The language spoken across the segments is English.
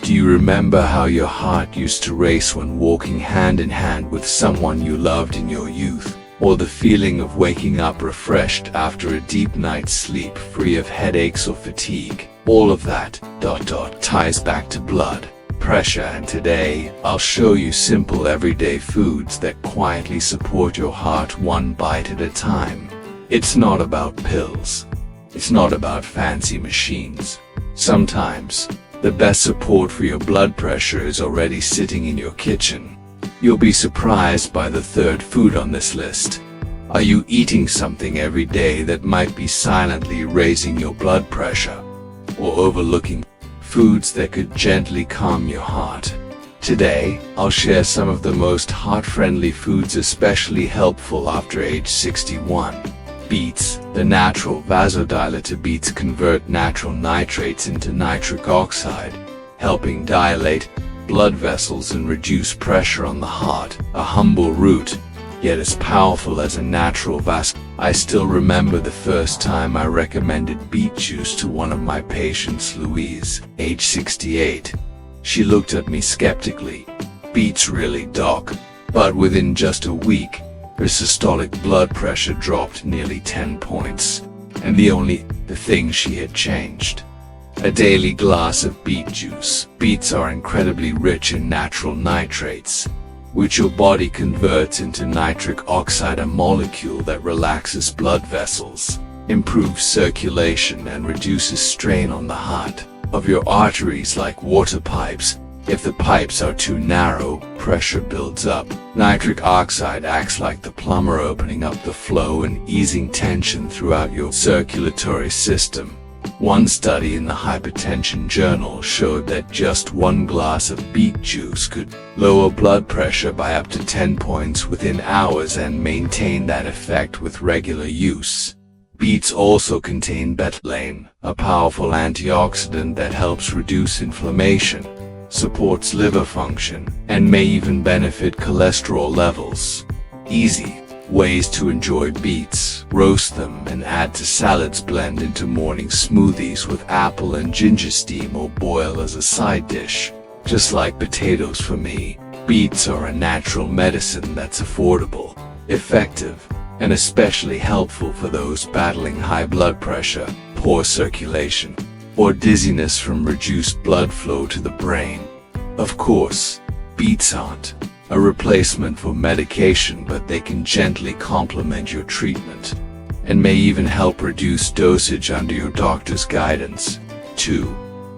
Do you remember how your heart used to race when walking hand in hand with someone you loved in your youth? Or the feeling of waking up refreshed after a deep night's sleep, free of headaches or fatigue? All of that, ties back to blood pressure, and today, I'll show you simple everyday foods that quietly support your heart one bite at a time. It's not about pills. It's not about fancy machines. Sometimes, the best support for your blood pressure is already sitting in your kitchen. You'll be surprised by the third food on this list. Are you eating something every day that might be silently raising your blood pressure? Or overlooking foods that could gently calm your heart? Today, I'll share some of the most heart-friendly foods especially helpful after age 61. Beets. The natural vasodilator. Beets convert natural nitrates into nitric oxide, helping dilate blood vessels and reduce pressure on the heart. A humble root, yet as powerful as a natural I still remember the first time I recommended beet juice to one of my patients, Louise, age 68. She looked at me skeptically. "Beets really, doc?" But within just a week, her systolic blood pressure dropped nearly 10 points. And the thing she had changed. A daily glass of beet juice. Beets are incredibly rich in natural nitrates, which your body converts into nitric oxide, a molecule that relaxes blood vessels, improves circulation, and reduces strain on the heart. Of your arteries like water pipes. If the pipes are too narrow, pressure builds up. Nitric oxide acts like the plumber, opening up the flow and easing tension throughout your circulatory system. One study in the Hypertension Journal showed that just one glass of beet juice could lower blood pressure by up to 10 points within hours and maintain that effect with regular use. Beets also contain betaine, a powerful antioxidant that helps reduce inflammation, supports liver function, and may even benefit cholesterol levels. Easy ways to enjoy beets: roast them and add to salads, blend into morning smoothies with apple and ginger, steam or boil as a side dish. Just like potatoes for me, beets are a natural medicine that's affordable, effective, and especially helpful for those battling high blood pressure, poor circulation, or dizziness from reduced blood flow to the brain. Of course, beets aren't a replacement for medication, but they can gently complement your treatment, and may even help reduce dosage under your doctor's guidance. 2.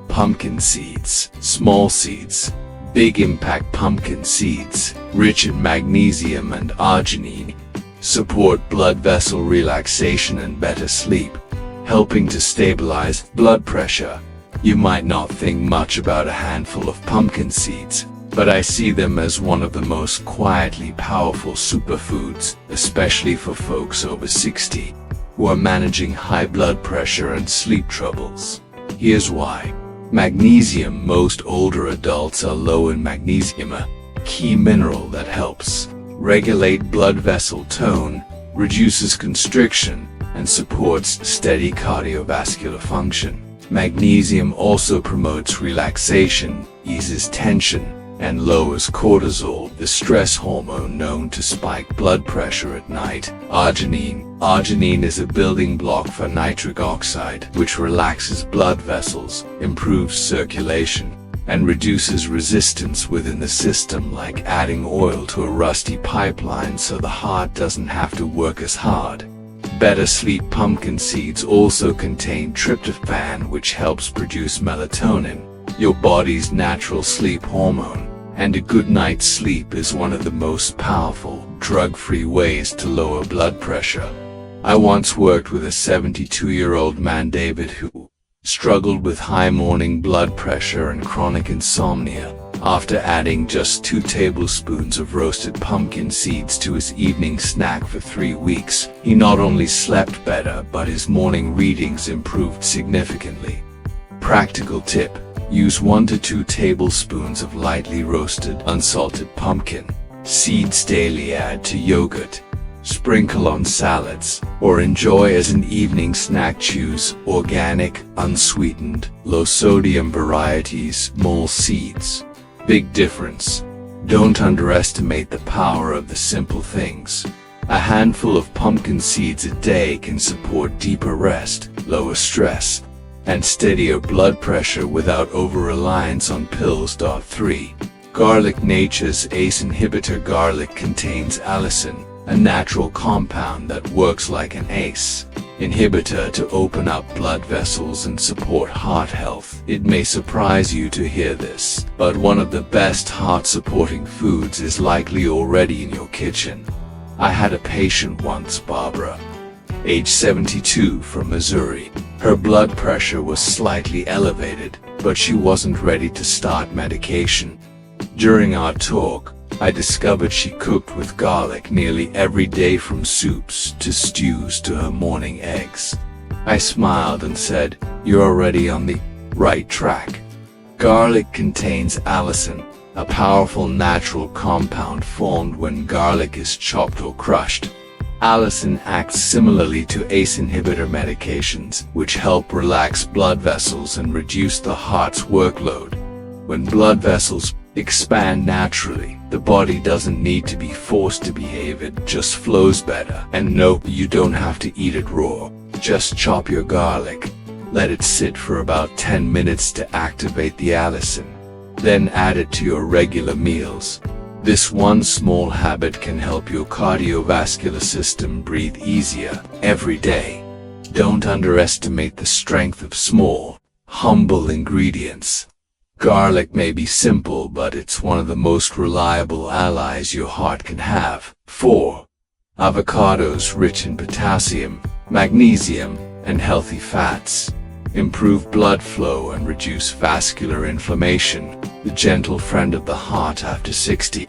Pumpkin seeds. Small seeds. Big impact. Pumpkin seeds, rich in magnesium and arginine, support blood vessel relaxation and better sleep, helping to stabilize blood pressure. You might not think much about a handful of pumpkin seeds, but I see them as one of the most quietly powerful superfoods, especially for folks over 60, who are managing high blood pressure and sleep troubles. Here's why. Magnesium. Most older adults are low in magnesium, a key mineral that helps regulate blood vessel tone, reduces constriction, and supports steady cardiovascular function. Magnesium also promotes relaxation, eases tension, and lowers cortisol, the stress hormone known to spike blood pressure at night. Arginine. Arginine is a building block for nitric oxide, which relaxes blood vessels, improves circulation, and reduces resistance within the system, like adding oil to a rusty pipeline so the heart doesn't have to work as hard. Better sleep. Pumpkin seeds also contain tryptophan, which helps produce melatonin, your body's natural sleep hormone, and a good night's sleep is one of the most powerful, drug-free ways to lower blood pressure. I once worked with a 72-year-old man, David, who struggled with high morning blood pressure and chronic insomnia. After adding just 2 tablespoons of roasted pumpkin seeds to his evening snack for 3 weeks, he not only slept better, but his morning readings improved significantly. Practical tip: use 1 to 2 tablespoons of lightly roasted, unsalted pumpkin seeds daily. Add to yogurt, sprinkle on salads, or enjoy as an evening snack. Choose organic, unsweetened, low-sodium varieties, mole seeds. Big difference. Don't underestimate the power of the simple things. A handful of pumpkin seeds a day can support deeper rest, lower stress, and steadier blood pressure without over-reliance on pills. 3. Garlic. Nature's ACE inhibitor. Garlic contains allicin, a natural compound that works like an ACE inhibitor to open up blood vessels and support heart health. It may surprise you to hear this, but one of the best heart-supporting foods is likely already in your kitchen. I had a patient once, Barbara, age 72, from Missouri. Her blood pressure was slightly elevated, but she wasn't ready to start medication. During our talk, I discovered she cooked with garlic nearly every day, from soups to stews to her morning eggs. I smiled and said, "You're already on the right track." Garlic contains allicin, a powerful natural compound formed when garlic is chopped or crushed. Allicin acts similarly to ACE inhibitor medications, which help relax blood vessels and reduce the heart's workload. When blood vessels expand naturally, the body doesn't need to be forced to behave, it just flows better. And no, you don't have to eat it raw. Just chop your garlic, let it sit for about 10 minutes to activate the allicin, then add it to your regular meals. This one small habit can help your cardiovascular system breathe easier every day. Don't underestimate the strength of small, humble ingredients. Garlic may be simple, but it's one of the most reliable allies your heart can have. 4. Avocados. Rich in potassium, magnesium, and healthy fats. Improve blood flow and reduce vascular inflammation. The gentle friend of the heart after 60.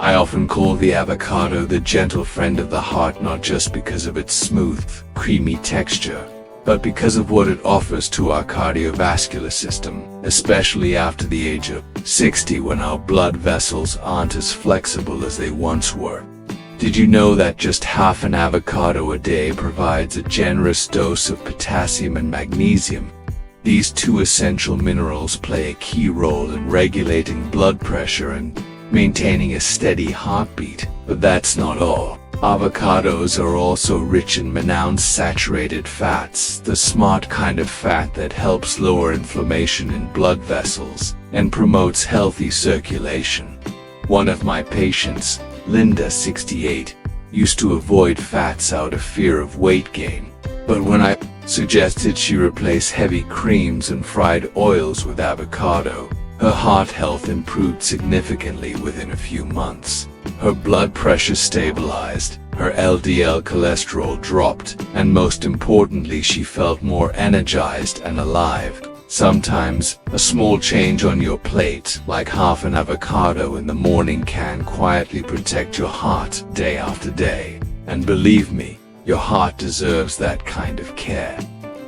I often call the avocado the gentle friend of the heart, not just because of its smooth, creamy texture, but because of what it offers to our cardiovascular system, especially after the age of 60, when our blood vessels aren't as flexible as they once were. Did you know that just half an avocado a day provides a generous dose of potassium and magnesium? These two essential minerals play a key role in regulating blood pressure and maintaining a steady heartbeat. But that's not all. Avocados are also rich in monounsaturated fats, the smart kind of fat that helps lower inflammation in blood vessels and promotes healthy circulation. One of my patients, Linda, 68, used to avoid fats out of fear of weight gain. But when I suggested she replace heavy creams and fried oils with avocado, her heart health improved significantly within a few months. Her blood pressure stabilized, her LDL cholesterol dropped, and most importantly, she felt more energized and alive. Sometimes, a small change on your plate, like half an avocado in the morning, can quietly protect your heart day after day. And believe me, your heart deserves that kind of care.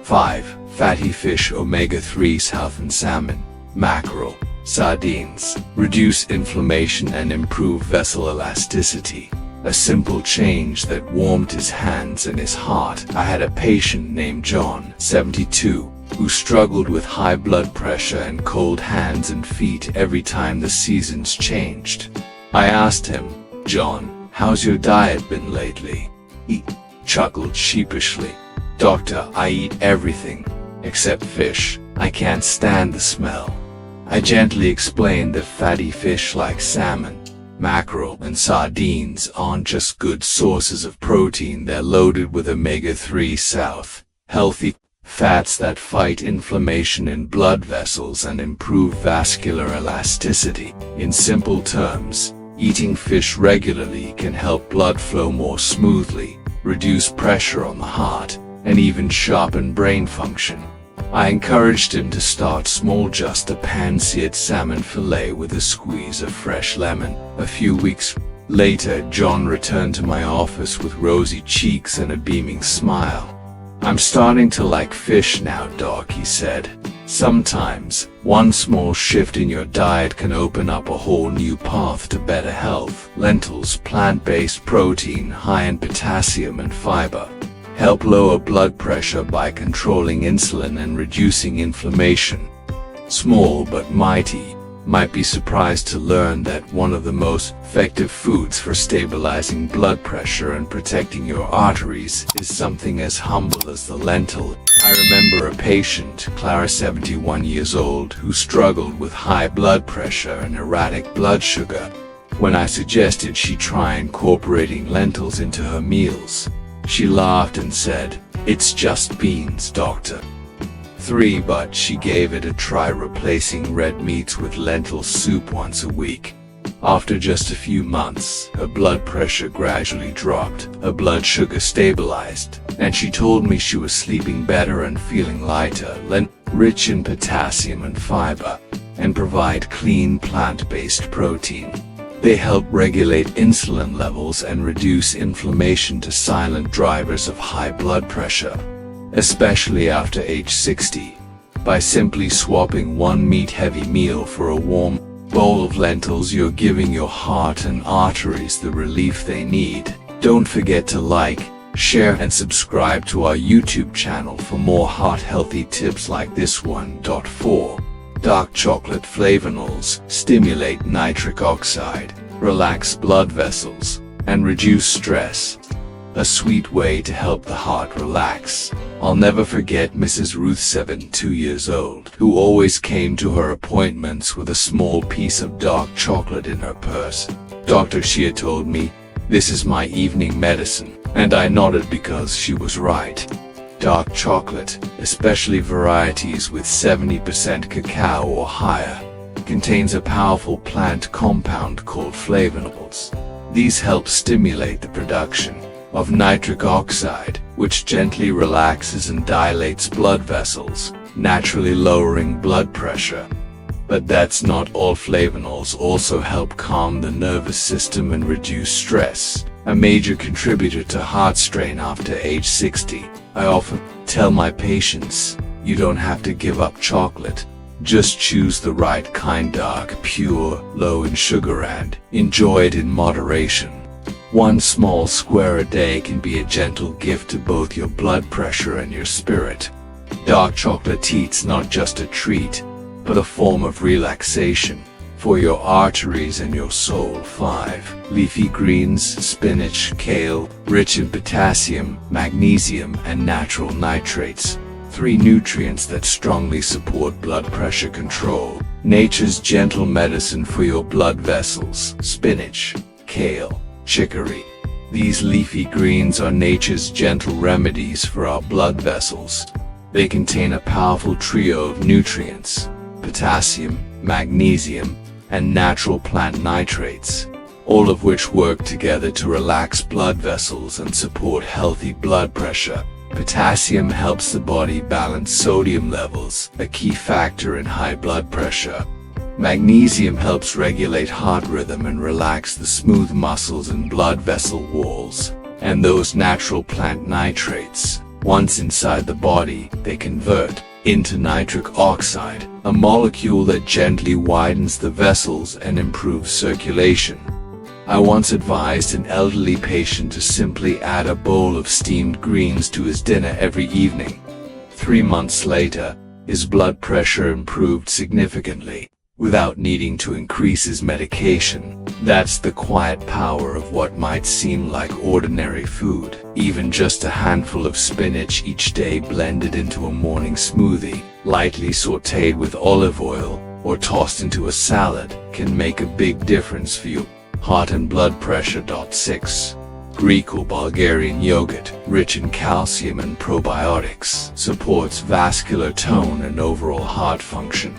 5. Fatty fish. Omega-3. Southern salmon, mackerel, sardines reduce inflammation and improve vessel elasticity. A simple change that warmed his hands and his heart. I had a patient named John, 72, who struggled with high blood pressure and cold hands and feet every time the seasons changed. I asked him, "John, how's your diet been lately?" He chuckled sheepishly. "Doctor, I eat everything except fish. I can't stand the smell." I gently explained that fatty fish like salmon, mackerel, and sardines aren't just good sources of protein, they're loaded with omega-3 healthy fats that fight inflammation in blood vessels and improve vascular elasticity. In simple terms, eating fish regularly can help blood flow more smoothly, reduce pressure on the heart, and even sharpen brain function. I encouraged him to start small, just a pan-seared salmon fillet with a squeeze of fresh lemon. A few weeks later, John returned to my office with rosy cheeks and a beaming smile. "I'm starting to like fish now, Doc," he said. Sometimes, one small shift in your diet can open up a whole new path to better health. Lentils, plant-based protein high in potassium and fiber, help lower blood pressure by controlling insulin and reducing inflammation. Small but mighty. Might be surprised to learn that one of the most effective foods for stabilizing blood pressure and protecting your arteries is something as humble as the lentil. I remember a patient, Clara, 71 years old, who struggled with high blood pressure and erratic blood sugar. When I suggested she try incorporating lentils into her meals, she laughed and said, "It's just beans, doctor." But she gave it a try, replacing red meats with lentil soup once a week. After just a few months, her blood pressure gradually dropped, her blood sugar stabilized, and she told me she was sleeping better and feeling lighter. Rich in potassium and fiber, and provide clean plant-based protein. They help regulate insulin levels and reduce inflammation, to silent drivers of high blood pressure, especially after age 60. By simply swapping one meat-heavy meal for a warm bowl of lentils, you're giving your heart and arteries the relief they need. Don't forget to like, share and subscribe to our YouTube channel for more heart-healthy tips like this one. 4. Dark chocolate flavonols stimulate nitric oxide, relax blood vessels, and reduce stress. A sweet way to help the heart relax. I'll never forget Mrs. Ruth, 72 years old, who always came to her appointments with a small piece of dark chocolate in her purse. "Doctor," she had told me, "this is my evening medicine," and I nodded because she was right. Dark chocolate, especially varieties with 70% cacao or higher, contains a powerful plant compound called flavonols. These help stimulate the production of nitric oxide, which gently relaxes and dilates blood vessels, naturally lowering blood pressure. But that's not all. Flavonols also help calm the nervous system and reduce stress, a major contributor to heart strain after age 60. I often tell my patients, you don't have to give up chocolate. Just choose the right kind, dark, pure, low in sugar, and enjoy it in moderation. One small square a day can be a gentle gift to both your blood pressure and your spirit. Dark chocolate eat's not just a treat, but a form of relaxation for your arteries and your soul. 5. Leafy greens, spinach, kale, rich in potassium, magnesium, and natural nitrates. 3 nutrients that strongly support blood pressure control. Nature's gentle medicine for your blood vessels. Spinach, kale, chicory. These leafy greens are nature's gentle remedies for our blood vessels. They contain a powerful trio of nutrients: potassium, magnesium, and natural plant nitrates, all of which work together to relax blood vessels and support healthy blood pressure. Potassium helps the body balance sodium levels, a key factor in high blood pressure. Magnesium helps regulate heart rhythm and relax the smooth muscles and blood vessel walls. And those natural plant nitrates, once inside the body, they convert into nitric oxide, a molecule that gently widens the vessels and improves circulation. I once advised an elderly patient to simply add a bowl of steamed greens to his dinner every evening. 3 months later, his blood pressure improved significantly, without needing to increase his medication. That's the quiet power of what might seem like ordinary food. Even just a handful of spinach each day blended into a morning smoothie, lightly sautéed with olive oil, or tossed into a salad, can make a big difference for you. Heart and blood pressure. 6. Greek or Bulgarian yogurt, rich in calcium and probiotics, supports vascular tone and overall heart function.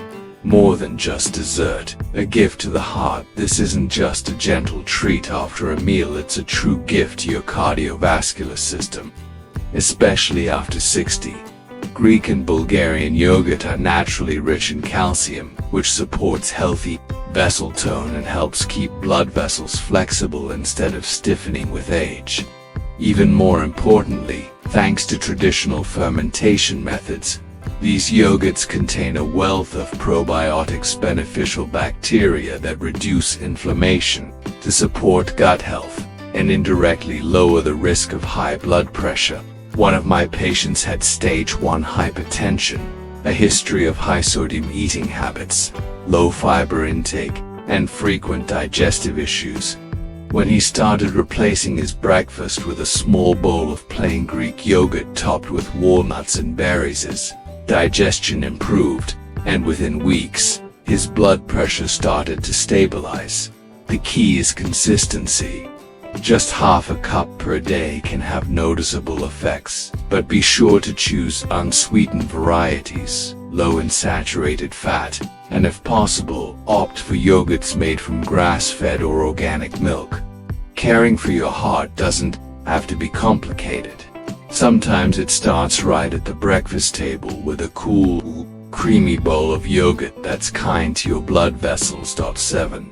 More than just dessert, a gift to the heart. This isn't just a gentle treat after a meal, it's a true gift to your cardiovascular system, especially after 60. Greek and Bulgarian yogurt are naturally rich in calcium, which supports healthy vessel tone and helps keep blood vessels flexible instead of stiffening with age. Even more importantly, thanks to traditional fermentation methods, These yogurts contain a wealth of probiotics, beneficial bacteria that reduce inflammation, to support gut health, and indirectly lower the risk of high blood pressure. One of my patients had stage 1 hypertension, a history of high sodium eating habits, low fiber intake, and frequent digestive issues. When he started replacing his breakfast with a small bowl of plain Greek yogurt topped with walnuts and berries, his digestion improved, and within weeks, his blood pressure started to stabilize. The key is consistency. Just half a cup per day can have noticeable effects, but be sure to choose unsweetened varieties, low in saturated fat, and if possible, opt for yogurts made from grass-fed or organic milk. Caring for your heart doesn't have to be complicated. Sometimes it starts right at the breakfast table with a cool, creamy bowl of yogurt that's kind to your blood vessels. 7.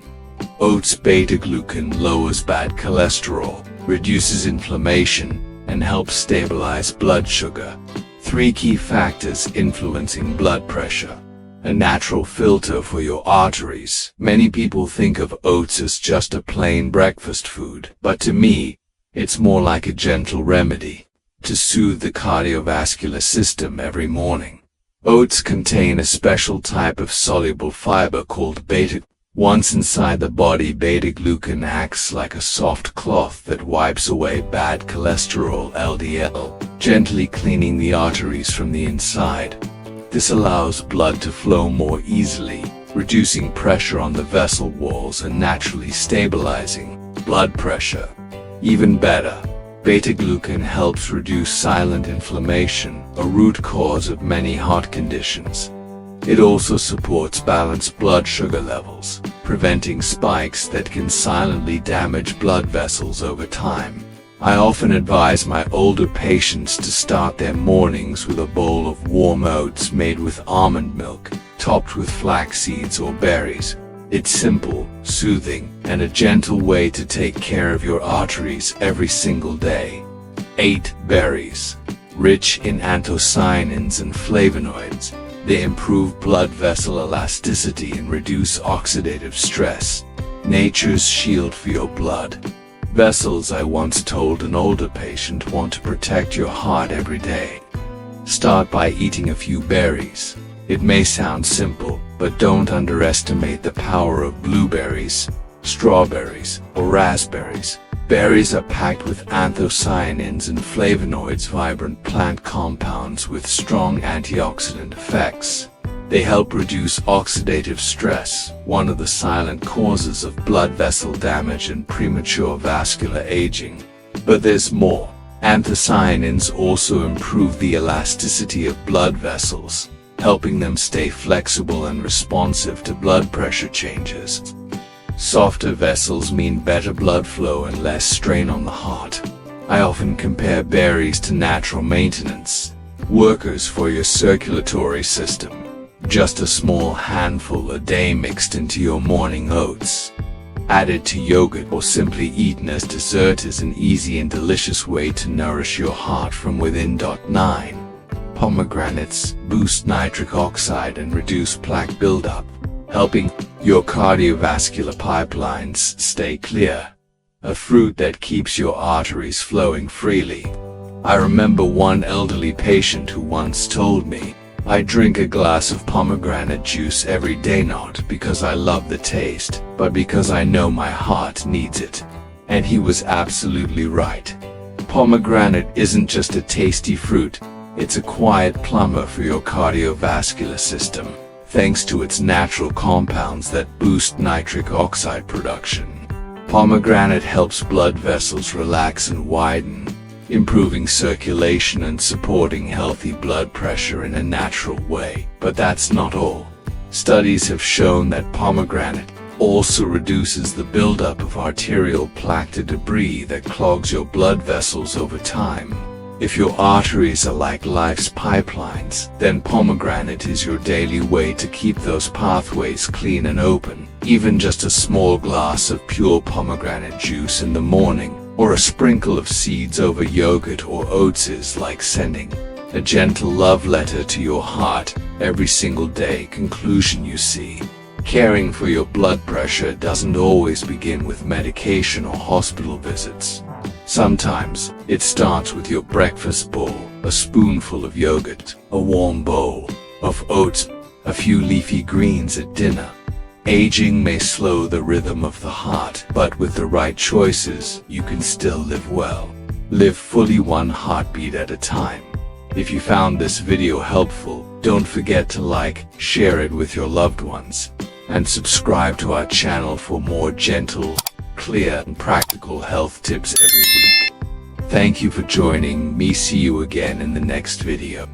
Oats beta-glucan lowers bad cholesterol, reduces inflammation, and helps stabilize blood sugar. 3 key factors influencing blood pressure. A natural filter for your arteries. Many people think of oats as just a plain breakfast food, but to me, it's more like a gentle remedy to soothe the cardiovascular system every morning. Oats contain a special type of soluble fiber called beta. Once inside the body, beta-glucan acts like a soft cloth that wipes away bad cholesterol (LDL), gently cleaning the arteries from the inside. This allows blood to flow more easily, reducing pressure on the vessel walls and naturally stabilizing blood pressure. Even better, beta-glucan helps reduce silent inflammation, a root cause of many heart conditions. It also supports balanced blood sugar levels, preventing spikes that can silently damage blood vessels over time. I often advise my older patients to start their mornings with a bowl of warm oats made with almond milk, topped with flax seeds or berries. It's simple, soothing, and a gentle way to take care of your arteries every single day. 8. Berries. Rich in anthocyanins and flavonoids, they improve blood vessel elasticity and reduce oxidative stress. Nature's shield for your blood vessels. I once told an older patient, want to protect your heart every day? Start by eating a few berries. It may sound simple, but don't underestimate the power of blueberries, strawberries, or raspberries. Berries are packed with anthocyanins and flavonoids, vibrant plant compounds with strong antioxidant effects. They help reduce oxidative stress, one of the silent causes of blood vessel damage and premature vascular aging. But there's more. Anthocyanins also improve the elasticity of blood vessels, helping them stay flexible and responsive to blood pressure changes. Softer vessels mean better blood flow and less strain on the heart. I often compare berries to natural maintenance workers for your circulatory system. Just a small handful a day mixed into your morning oats, added to yogurt, or simply eaten as dessert is an easy and delicious way to nourish your heart from within. 9. Pomegranates boost nitric oxide and reduce plaque buildup, helping your cardiovascular pipelines stay clear. A fruit that keeps your arteries flowing freely. I remember one elderly patient who once told me, "I drink a glass of pomegranate juice every day, not because I love the taste, but because I know my heart needs it." And he was absolutely right. Pomegranate isn't just a tasty fruit, it's a quiet plumber for your cardiovascular system, thanks to its natural compounds that boost nitric oxide production. Pomegranate helps blood vessels relax and widen, improving circulation and supporting healthy blood pressure in a natural way. But that's not all. Studies have shown that pomegranate also reduces the buildup of arterial plaque, the debris that clogs your blood vessels over time. If your arteries are like life's pipelines, then pomegranate is your daily way to keep those pathways clean and open. Even just a small glass of pure pomegranate juice in the morning, or a sprinkle of seeds over yogurt or oats, is like sending A gentle love letter to your heart every single day. Conclusion: you see, caring for your blood pressure doesn't always begin with medication or hospital visits. Sometimes it starts with your breakfast bowl, a spoonful of yogurt, a warm bowl of oats, a few leafy greens at dinner. Aging may slow the rhythm of the heart, but with the right choices, you can still live well. Live fully, one heartbeat at a time. If you found this video helpful, don't forget to like, share it with your loved ones, and subscribe to our channel for more gentle, clear, and practical health tips every week. Thank you for joining me. See you again in the next video.